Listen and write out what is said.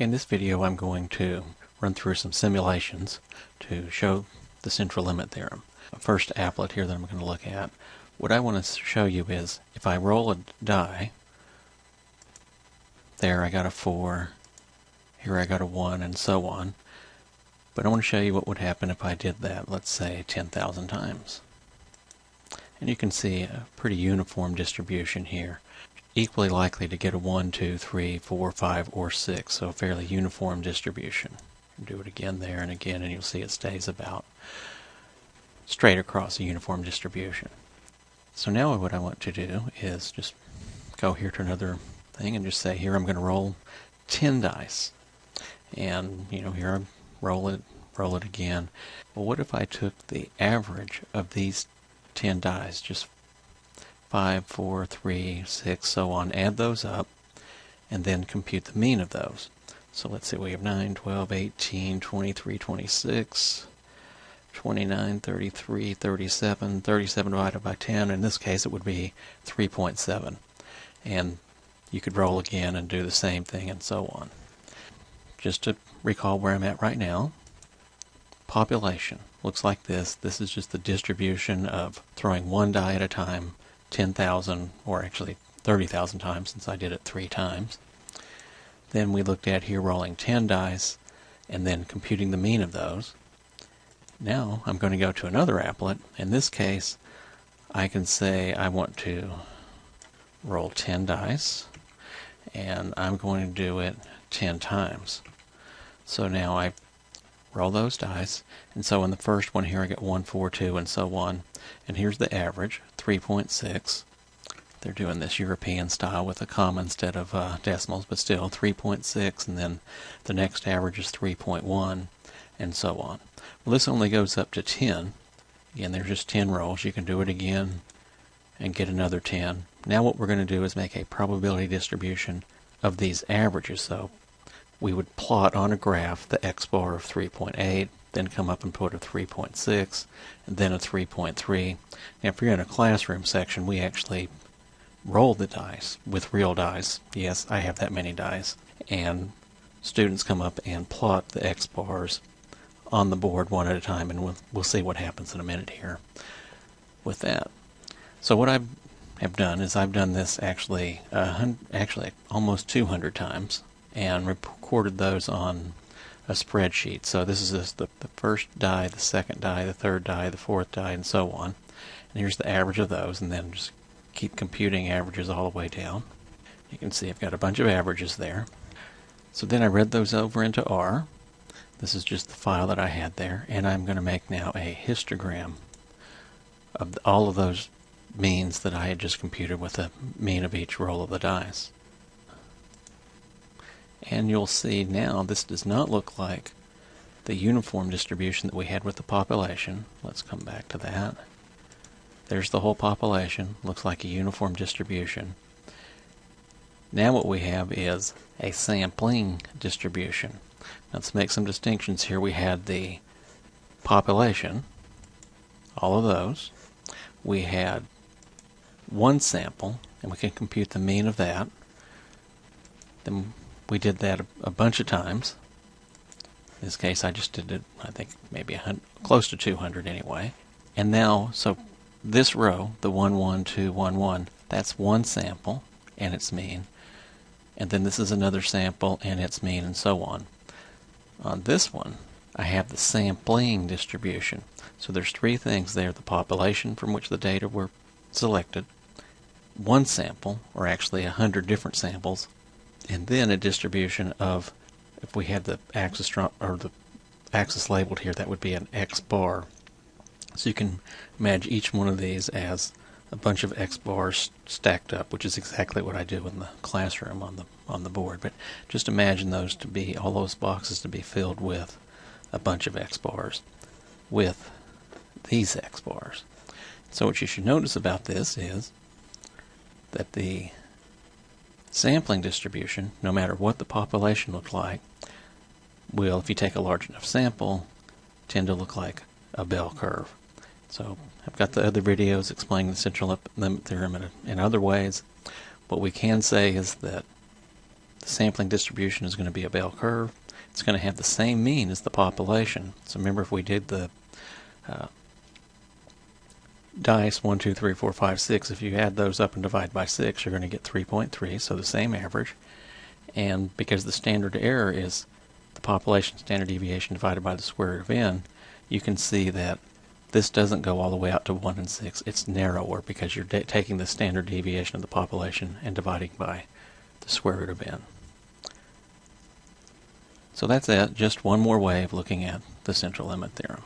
In this video I'm going to run through some simulations to show the central limit theorem. First applet here that I'm going to look at. What I want to show you is if I roll a die, there I got a 4, here I got a 1, and so on. But I want to show you what would happen if I did that, let's say 10,000 times. And you can see a pretty uniform distribution here. Equally likely to get a 1, 2, 3, 4, 5, or 6, so a fairly uniform distribution. Do it again there and again, and you'll see it stays about straight across a uniform distribution. So now what I want to do is just go here to another thing and just say here I'm going to roll 10 dice. And here I roll it again. Well, what if I took the average of these 10 dice, just 5, 4, 3, 6, so on, add those up, and then compute the mean of those. So let's see, we have 9, 12, 18, 23, 26, 29, 33, 37, 37 divided by 10. In this case it would be 3.7. And you could roll again and do the same thing and so on. Just to recall where I'm at right now, population looks like this. This is just the distribution of throwing one die at a time, 10,000, or actually 30,000 times since I did it 3 times. Then we looked at here rolling 10 dice and then computing the mean of those. Now I'm going to go to another applet. In this case, I can say I want to roll 10 dice and I'm going to do it 10 times. So now I roll those dice, and so in the first one here I get 1, 4, 2, and so on. And here's the average, 3.6. They're doing this European style with a comma instead of decimals, but still 3.6, and then the next average is 3.1, and so on. Well, this only goes up to 10. Again, there's just 10 rolls. You can do it again and get another 10. Now what we're going to do is make a probability distribution of these averages. So we would plot on a graph the x-bar of 3.8, then come up and put a 3.6, and then a 3.3. Now if you're in a classroom section, we actually roll the dice with real dice. Yes, I have that many dice. And students come up and plot the x-bars on the board one at a time, and we'll see what happens in a minute here with that. So what I have done is I've done this actually almost 200 times and recorded those on a spreadsheet. So this is the first die, the second die, the third die, the fourth die, and so on. And here's the average of those, and then just keep computing averages all the way down. You can see I've got a bunch of averages there. So then I read those over into R. This is just the file that I had there, and I'm going to make now a histogram of all of those means that I had just computed with the mean of each roll of the dice. And you'll see now this does not look like the uniform distribution that we had with the population. Let's come back to that. There's the whole population. Looks like a uniform distribution. Now what we have is a sampling distribution. Now let's make some distinctions here. We had the population, all of those. We had one sample, and we can compute the mean of that. Then we did that a bunch of times. In this case, I just did it, I think, maybe close to 200 anyway. And now, so this row, the 1, 1, 2, 1, 1, that's one sample and its mean. And then this is another sample and its mean, and so on. On this one, I have the sampling distribution. So there's 3 things there: the population from which the data were selected, one sample, or actually 100 different samples, and then a distribution of, if we had the axis or the axis labeled here, that would be an x-bar. So you can imagine each one of these as a bunch of x-bars stacked up, which is exactly what I do in the classroom on the board. But just imagine those to be, all those boxes to be filled with a bunch of x-bars with these x-bars. So what you should notice about this is that the sampling distribution, no matter what the population looked like, will, if you take a large enough sample, tend to look like a bell curve. So I've got the other videos explaining the central limit theorem in other ways. What we can say is that The sampling distribution is going to be a bell curve. It's going to have the same mean as the population. So remember, if we did the dice 1, 2, 3, 4, 5, 6, if you add those up and divide by 6, you're going to get 3.3, so the same average. And because the standard error is the population standard deviation divided by the square root of n, you can see that this doesn't go all the way out to 1 and 6. It's narrower because you're taking the standard deviation of the population and dividing by the square root of n. So that's it, just one more way of looking at the central limit theorem.